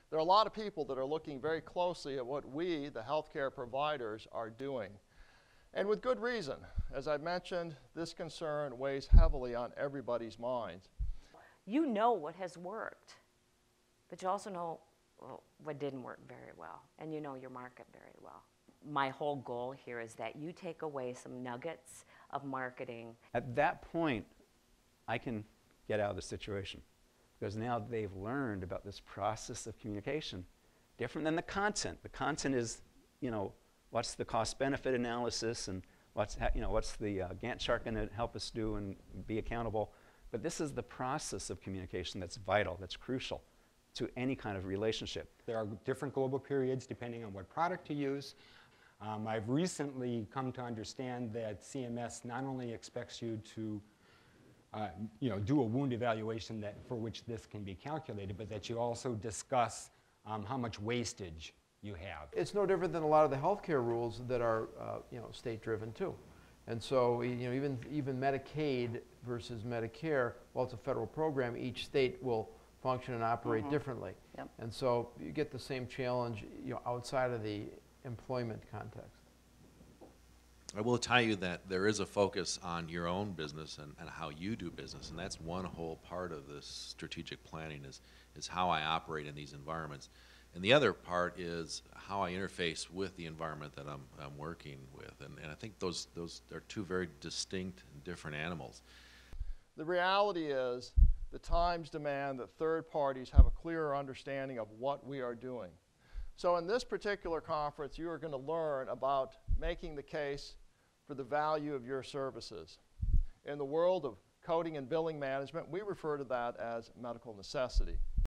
There are a lot of people that are looking very closely at what we, the healthcare providers, are doing. And with good reason. As I mentioned, this concern weighs heavily on everybody's minds. You know what has worked, but you also know what didn't work very well, and you know your market very well. My whole goal here is that you take away some nuggets of marketing. At that point, I can get out of the situation, because now they've learned about this process of communication, different than the content. The content is, you know, what's the cost-benefit analysis, and what's the Gantt chart going to help us do and be accountable. But this is the process of communication that's vital, that's crucial to any kind of relationship. There are different global periods depending on what product you use. I've recently come to understand that CMS not only expects you to do a wound evaluation for which this can be calculated, but that you also discuss how much wastage you have. It's no different than a lot of the healthcare rules that are state-driven too. And so even Medicaid versus Medicare, while it's a federal program, each state will function and operate differently. Yep. And so you get the same challenge outside of the employment context. I will tell you that there is a focus on your own business and how you do business, and that's one whole part of this strategic planning is how I operate in these environments. And the other part is how I interface with the environment that I'm working with. And I think those are two very distinct and different animals. The reality is the times demand that third parties have a clearer understanding of what we are doing. So in this particular conference, you are going to learn about making the case for the value of your services. In the world of coding and billing management, we refer to that as medical necessity.